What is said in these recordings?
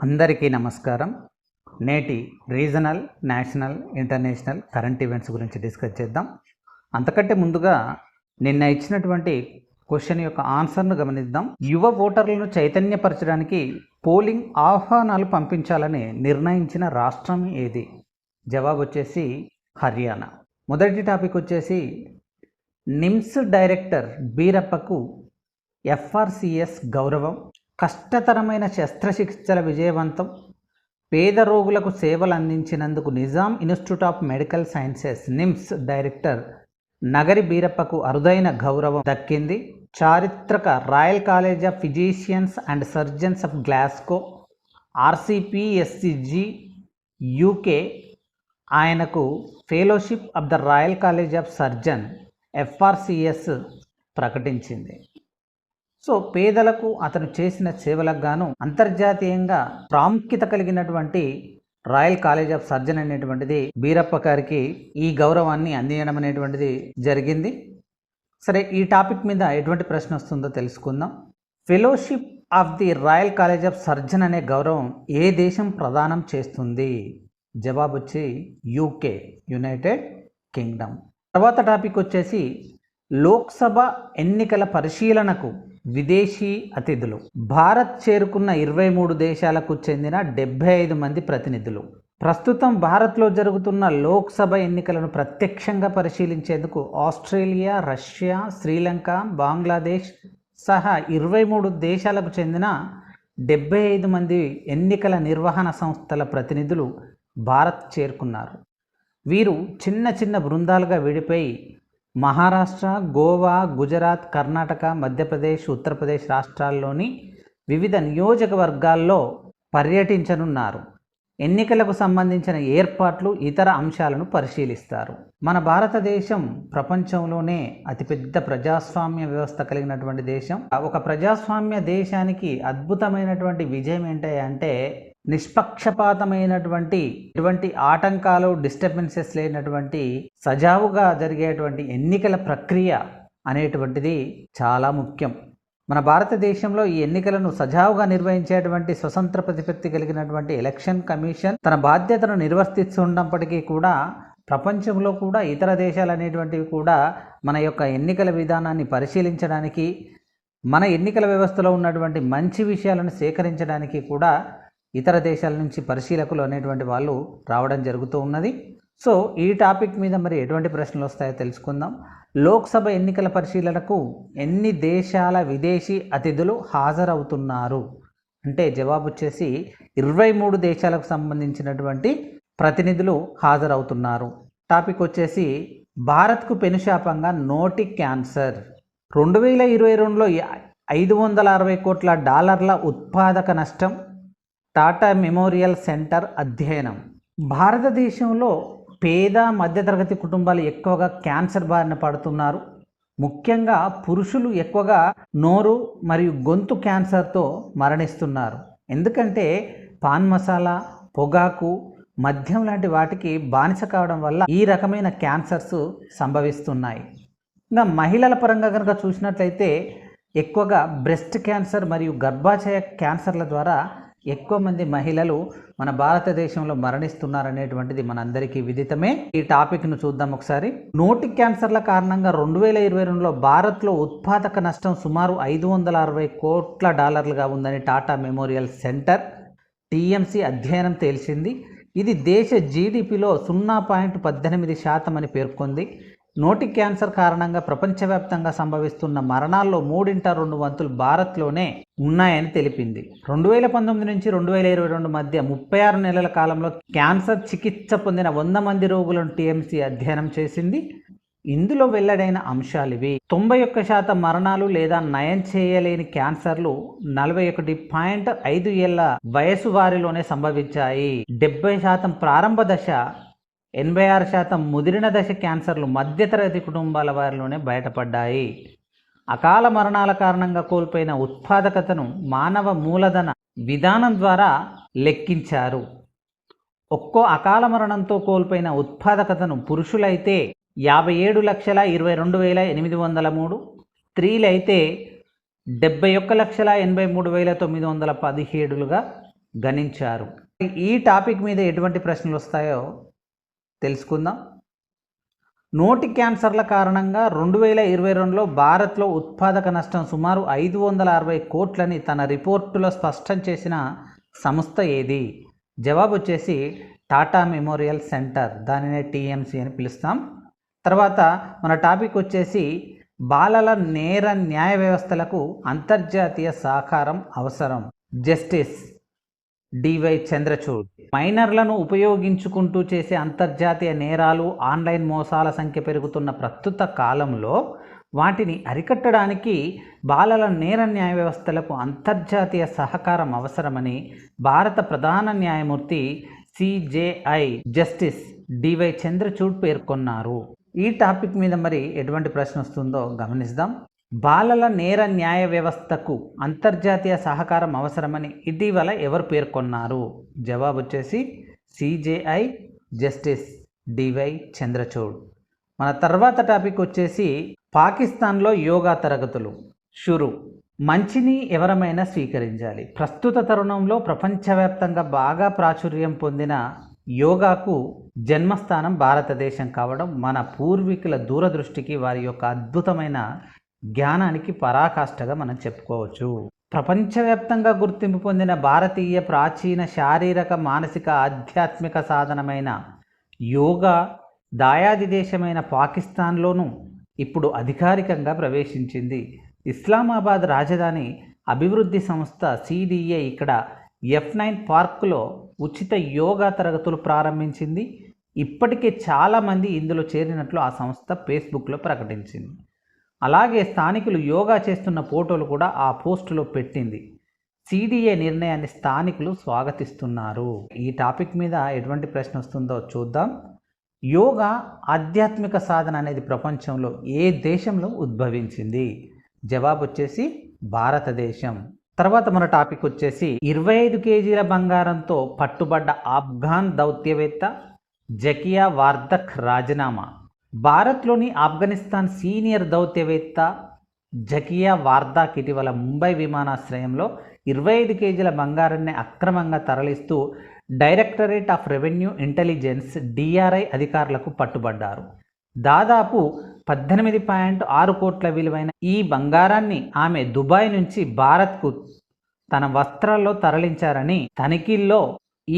అందరికీ నమస్కారం. నేటి regional, national, international current events గురించి డిస్కస్ చేద్దాం. అంతకంటే ముందుగా నిన్న ఇచ్చినటువంటి క్వశ్చన్ యొక్క ఆన్సర్ను గమనిద్దాం. యువ ఓటర్లను చైతన్యపరచడానికి పోలింగ్ ఆహ్వానాలు పంపించాలని నిర్ణయించిన రాష్ట్రం ఏది? జవాబు వచ్చేసి హర్యానా. మొదటి టాపిక్ వచ్చేసి నిమ్స్ డైరెక్టర్ బీరప్పకు ఎఫ్ఆర్సిఎస్ గౌరవం, కష్టతరమైన శస్త్రచికిత్సల విజయవంతం, పేద రోగులకు సేవలు అందించినందుకు Nizam institute of medical sciences NIMS director Nagari బీరప్పకు అరుదైన గౌరవం దక్కింది. చారిత్రక royal college of physicians and surgeons of Glasgow RCPSG UK ఆయనకు fellowship of the royal college of surgeon FRCS ప్రకటించింది. సో పేదలకు అతను చేసిన సేవలకు గాను అంతర్జాతీయంగా ప్రాముఖ్యత కలిగినటువంటి రాయల్ కాలేజ్ ఆఫ్ సర్జన్ అనేటువంటిది బీరప్ప గారికి ఈ గౌరవాన్ని అందించడం అనేటువంటిది జరిగింది. సరే, ఈ టాపిక్ మీద ఎటువంటి ప్రశ్న వస్తుందో తెలుసుకుందాం. Fellowship of the royal college of surgeon అనే గౌరవం ఏ దేశం ప్రదానం చేస్తుంది? జవాబు వచ్చి యూకే, యునైటెడ్ కింగ్డమ్. తర్వాత టాపిక్ వచ్చేసి లోక్సభ ఎన్నికల పరిశీలనకు విదేశీ అతిథులు. భారత్ చేరుకున్న 23 దేశాలకు చెందిన 75 మంది ప్రతినిధులు ప్రస్తుతం భారత్లో జరుగుతున్న లోక్సభ ఎన్నికలను ప్రత్యక్షంగా పరిశీలించేందుకు ఆస్ట్రేలియా, రష్యా, శ్రీలంక, బంగ్లాదేశ్ సహా 23 దేశాలకు చెందిన 75 మంది ఎన్నికల నిర్వహణ సంస్థల ప్రతినిధులు భారత్ చేరుకున్నారు. వీరు చిన్న చిన్న బృందాలుగా విడిపోయి మహారాష్ట్ర, గోవా, గుజరాత్, కర్ణాటక, మధ్యప్రదేశ్, ఉత్తరప్రదేశ్ రాష్ట్రాల్లోని వివిధ నియోజకవర్గాల్లో పర్యటించనున్నారు. ఎన్నికలకు సంబంధించిన ఏర్పాట్లు, ఇతర అంశాలను పరిశీలిస్తారు. మన భారతదేశం ప్రపంచంలోనే అతిపెద్ద ప్రజాస్వామ్య వ్యవస్థ కలిగినటువంటి దేశం. ఒక ప్రజాస్వామ్య దేశానికి అద్భుతమైనటువంటి విజయం ఏంటంటే నిష్పక్షపాతమైనటువంటి ఎటువంటి ఆటంకాలు, డిస్టర్బెన్సెస్ లేనటువంటి సజావుగా జరిగేటువంటి ఎన్నికల ప్రక్రియ అనేటువంటిది చాలా ముఖ్యం. మన భారతదేశంలో ఈ ఎన్నికలను సజావుగా నిర్వహించేటువంటి స్వతంత్ర ప్రతిపత్తి కలిగినటువంటి ఎలక్షన్ కమిషన్ తన బాధ్యతను నిర్వర్తిస్తున్నప్పటికీ కూడా ప్రపంచంలో కూడా ఇతర దేశాలు అనేటువంటివి కూడా మన యొక్క ఎన్నికల విధానాన్ని పరిశీలించడానికి, మన ఎన్నికల వ్యవస్థలో ఉన్నటువంటి మంచి విషయాలను సేకరించడానికి కూడా ఇతర దేశాల నుంచి పరిశీలకులు అనేటువంటి వాళ్ళు రావడం జరుగుతూ ఉన్నది. సో ఈ టాపిక్ మీద మరి ఎటువంటి ప్రశ్నలు వస్తాయో తెలుసుకుందాం. లోక్సభ ఎన్నికల పరిశీలనకు ఎన్ని దేశాల విదేశీ అతిథులు హాజరవుతున్నారు అంటే జవాబు వచ్చేసి 23 దేశాలకు సంబంధించినటువంటి ప్రతినిధులు హాజరవుతున్నారు. టాపిక్ వచ్చేసి భారత్కు పెనుశాపంగా నోటి క్యాన్సర్. 2022లో $560 కోట్ల ఉత్పాదక నష్టం. టాటా మెమోరియల్ సెంటర్ అధ్యయనం. భారతదేశంలో పేద మధ్యతరగతి కుటుంబాలు ఎక్కువగా క్యాన్సర్ బారిన పడుతున్నారు. ముఖ్యంగా పురుషులు ఎక్కువగా నోరు మరియు గొంతు క్యాన్సర్తో మరణిస్తున్నారు. ఎందుకంటే పాన్ మసాలా, పొగాకు, మద్యం లాంటి వాటికి బానిస కావడం వల్ల ఈ రకమైన క్యాన్సర్స్ సంభవిస్తున్నాయి. ఇంకా మహిళల పరంగా కనుక చూసినట్లయితే ఎక్కువగా బ్రెస్ట్ క్యాన్సర్ మరియు గర్భాశయ క్యాన్సర్ల ద్వారా ఎక్కువ మంది మహిళలు మన భారతదేశంలో మరణిస్తున్నారనేటువంటిది మనందరికీ విదితమే. ఈ టాపిక్ను చూద్దాం ఒకసారి. నోటి క్యాన్సర్ల కారణంగా 2022లో భారత్లో ఉత్పాదక నష్టం సుమారు $560 కోట్ల ఉందని టాటా మెమోరియల్ సెంటర్ టీఎంసీ అధ్యయనం తేల్చింది. ఇది దేశ జీడిపిలో 0.18% అని పేర్కొంది. నోటి క్యాన్సర్ కారణంగా ప్రపంచవ్యాప్తంగా సంభవిస్తున్న మరణాల్లో 3/2 వంతులు భారత్లోనే ఉన్నాయని తెలిపింది. 2019 నుంచి 2022 మధ్య 36 నెలల కాలంలో క్యాన్సర్ చికిత్స పొందిన 100 మంది రోగులను టీఎంసీ అధ్యయనం చేసింది. ఇందులో వెల్లడైన అంశాలివి: 91% మరణాలు లేదా నయం చేయలేని క్యాన్సర్లు 41.5 ఏళ్ల వయసు వారిలోనే సంభవించాయి. 70% ప్రారంభ దశ, 86% ముదిరిన దశ క్యాన్సర్లు మధ్యతరగతి కుటుంబాల వారిలోనే బయటపడ్డాయి. అకాల మరణాల కారణంగా కోల్పోయిన ఉత్పాదకతను మానవ మూలధన విధానం ద్వారా లెక్కించారు. ఒక్కో అకాల మరణంతో కోల్పోయిన ఉత్పాదకతను పురుషులైతే 57,22,803, స్త్రీలైతే 71,83,917గా గణించారు. ఈ టాపిక్ మీద ఎటువంటి ప్రశ్నలు వస్తాయో తెలుసుకుందాం. నోటి క్యాన్సర్ల కారణంగా 2022లో భారత్లో ఉత్పాదక నష్టం సుమారు 560 కోట్లని తన రిపోర్టులో స్పష్టం చేసిన సంస్థ ఏది? జవాబు వచ్చేసి టాటా మెమోరియల్ సెంటర్, దానినే టీఎంసీ అని పిలుస్తాం. తర్వాత మన టాపిక్ వచ్చేసి బాలల నేర న్యాయ వ్యవస్థలకు అంతర్జాతీయ సహకారం అవసరం. Justice DY Chandrachud. మైనర్లను ఉపయోగించుకుంటూ చేసే అంతర్జాతీయ నేరాలు, ఆన్లైన్ మోసాల సంఖ్య పెరుగుతున్న ప్రస్తుత కాలంలో వాటిని అరికట్టడానికి బాలల నేర న్యాయ వ్యవస్థలకు అంతర్జాతీయ సహకారం అవసరమని భారత ప్రధాన న్యాయమూర్తి సిజేఐ జస్టిస్ డివై చంద్రచూడ్ పేర్కొన్నారు. ఈ టాపిక్ మీద మరి ఎటువంటి ప్రశ్న వస్తుందో గమనిద్దాం. బాలల నేర న్యాయ వ్యవస్థకు అంతర్జాతీయ సహకారం అవసరమని ఇటీవల ఎవరు పేర్కొన్నారు? జవాబు వచ్చేసి సిజేఐ జస్టిస్ డివై చంద్రచూడ్. మన తర్వాత టాపిక్ వచ్చేసి పాకిస్తాన్లో యోగా తరగతులు షురు. మంచిని ఎవరమైనా స్వీకరించాలి. ప్రస్తుత తరుణంలో ప్రపంచవ్యాప్తంగా బాగా ప్రాచుర్యం పొందిన యోగాకు జన్మస్థానం భారతదేశం కావడం మన పూర్వీకుల దూరదృష్టికి, వారి యొక్క అద్భుతమైన జ్ఞానానికి పరాకాష్ఠగా మనం చెప్పుకోవచ్చు. ప్రపంచవ్యాప్తంగా గుర్తింపు పొందిన భారతీయ ప్రాచీన శారీరక, మానసిక, ఆధ్యాత్మిక సాధనమైన యోగా దాయాది దేశమైన పాకిస్తాన్లోనూ ఇప్పుడు అధికారికంగా ప్రవేశించింది. ఇస్లామాబాద్ రాజధాని అభివృద్ధి సంస్థ సిడిఏ ఇక్కడ F9 పార్కులో ఉచిత యోగా తరగతులు ప్రారంభించింది. ఇప్పటికే చాలామంది ఇందులో చేరినట్లు ఆ సంస్థ ఫేస్బుక్లో ప్రకటించింది. అలాగే స్థానికులు యోగా చేస్తున్న ఫోటోలు కూడా ఆ పోస్టులో పెట్టింది. సిడిఏ నిర్ణయాన్ని స్థానికులు స్వాగతిస్తున్నారు. ఈ టాపిక్ మీద ఎటువంటి ప్రశ్న వస్తుందో చూద్దాం. యోగా ఆధ్యాత్మిక సాధన అనేది ప్రపంచంలో ఏ దేశంలో ఉద్భవించింది? జవాబు వచ్చేసి భారతదేశం. తర్వాత మన టాపిక్ వచ్చేసి 25 కేజీల బంగారంతో పట్టుబడ్డ ఆఫ్ఘాన్ దౌత్యవేత్త జకియా వార్దక్ రాజీనామా. భారత్లోని ఆఫ్ఘనిస్తాన్ సీనియర్ దౌత్యవేత్త జకియా వార్దాక్ ఇటీవల ముంబై విమానాశ్రయంలో 25 కేజీల బంగారాన్ని అక్రమంగా తరలిస్తూ directorate of revenue intelligence DRI అధికారులకు పట్టుబడ్డారు. దాదాపు 18.6 కోట్ల విలువైన ఈ బంగారాన్ని ఆమె దుబాయ్ నుంచి భారత్కు తన వస్త్రాల్లో తరలించారని తనిఖీల్లో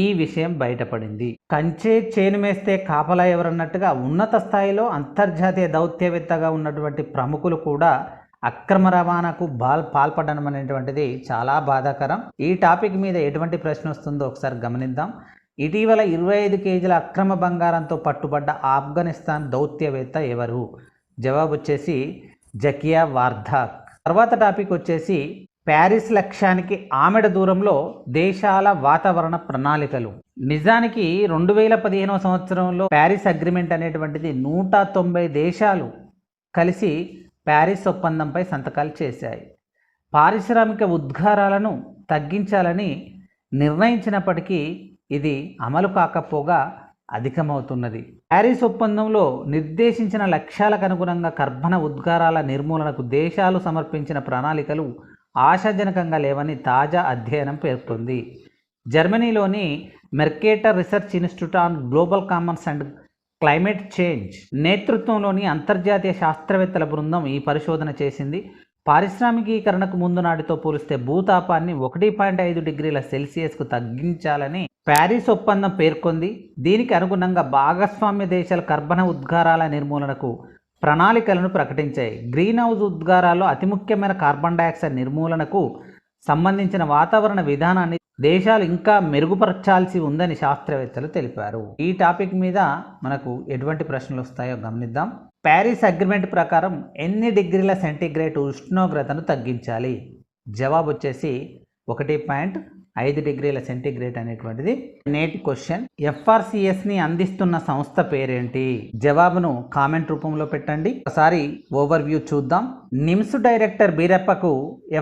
ఈ విషయం బయటపడింది. కంచే చేను మేస్తే కాపలా ఎవరన్నట్టుగా ఉన్నత స్థాయిలో అంతర్జాతీయ దౌత్యవేత్తగా ఉన్నటువంటి ప్రముఖులు కూడా అక్రమ రవాణాకు పాల్పడడం అనేటువంటిది చాలా బాధాకరం. ఈ టాపిక్ మీద ఎటువంటి ప్రశ్న వస్తుందో ఒకసారి గమనిద్దాం. ఇటీవల 25 కేజీల అక్రమ బంగారంతో పట్టుబడ్డ ఆఫ్ఘనిస్తాన్ దౌత్యవేత్త ఎవరు? జవాబు వచ్చేసి జకియా వార్దాక్. తర్వాత టాపిక్ వచ్చేసి ప్యారిస్ లక్ష్యానికి ఆమెడ దూరంలో దేశాల వాతావరణ ప్రణాళికలు. నిజానికి 2015వ సంవత్సరంలో ప్యారిస్ అగ్రిమెంట్ అనేటువంటిది 190 దేశాలు కలిసి ప్యారిస్ ఒప్పందంపై సంతకాలు చేశాయి. పారిశ్రామిక ఉద్గారాలను తగ్గించాలని నిర్ణయించినప్పటికీ ఇది అమలు కాకపోగా అధికమవుతున్నది. ప్యారిస్ ఒప్పందంలో నిర్దేశించిన లక్ష్యాలకు అనుగుణంగా కర్బన ఉద్గారాల నిర్మూలనకు దేశాలు సమర్పించిన ప్రణాళికలు ఆశాజనకంగా లేవని తాజా అధ్యయనం పేర్కొంది. జర్మనీలోని Mercator research institute on global commons and climate change నేతృత్వంలోని అంతర్జాతీయ శాస్త్రవేత్తల బృందం ఈ పరిశోధన చేసింది. పారిశ్రామికీకరణకు ముందు నాటితో పోలిస్తే భూతాపాన్ని 1.5 డిగ్రీల సెల్సియస్కు తగ్గించాలని ప్యారిస్ ఒప్పందం పేర్కొంది. దీనికి అనుగుణంగా భాగస్వామ్య దేశాల కర్బన ఉద్గారాల నిర్మూలనకు ప్రణాళికలను ప్రకటించాయి. గ్రీన్ హౌస్ ఉద్గారాల్లో అతి ముఖ్యమైన కార్బన్ డయాక్సైడ్ నిర్మూలనకు సంబంధించిన వాతావరణ విధానాన్ని దేశాలు ఇంకా మెరుగుపరచాల్సి ఉందని శాస్త్రవేత్తలు తెలిపారు. ఈ టాపిక్ మీద మనకు ఎటువంటి ప్రశ్నలు వస్తాయో గమనిద్దాం. ప్యారిస్ అగ్రిమెంట్ ప్రకారం ఎన్ని డిగ్రీల సెంటీగ్రేడ్ ఉష్ణోగ్రతను తగ్గించాలి? జవాబు వచ్చేసి 1.5 డిగ్రీల సెంటీగ్రేడ్ అనేటువంటిది నేటి క్వశ్చన్. FRCSని అందిస్తున్న సంస్థ పేరేంటి? జవాబును కామెంట్ రూపంలో పెట్టండి. ఒకసారి ఓవర్వ్యూ చూద్దాం. నిమ్స్ డైరెక్టర్ బీరప్పకు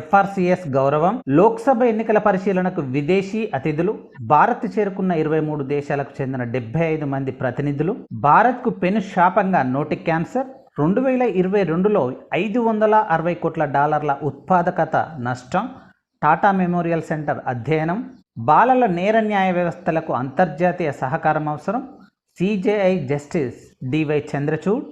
FRCS గౌరవం. లోక్సభ ఎన్నికల పరిశీలనకు విదేశీ అతిథులు. భారత్ చేరుకున్న 23 దేశాలకు చెందిన 75 మంది ప్రతినిధులు. భారత్కు పెను శాపంగా నోటి క్యాన్సర్. 2022లో $560 కోట్ల ఉత్పాదకత నష్టం. టాటా మెమోరియల్ సెంటర్ అధ్యయనం. బాలల నేర న్యాయ వ్యవస్థలకు అంతర్జాతీయ సహకారం అవసరం. CJI justice DY Chandrachud.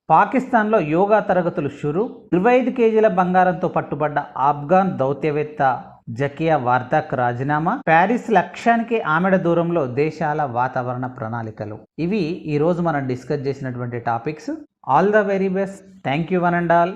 పాకిస్తాన్లో యోగా తరగతులు షురు. 25 కేజీల బంగారంతో పట్టుబడ్డ ఆఫ్ఘాన్ దౌత్యవేత్త జకియా వార్దాక్ రాజీనామా. ప్యారిస్ లక్ష్యానికి ఆమెడ దూరంలో దేశాల వాతావరణ ప్రణాళికలు. ఇవి ఈరోజు మనం డిస్కస్ చేసినటువంటి topics. All the very best. Thank you one and all.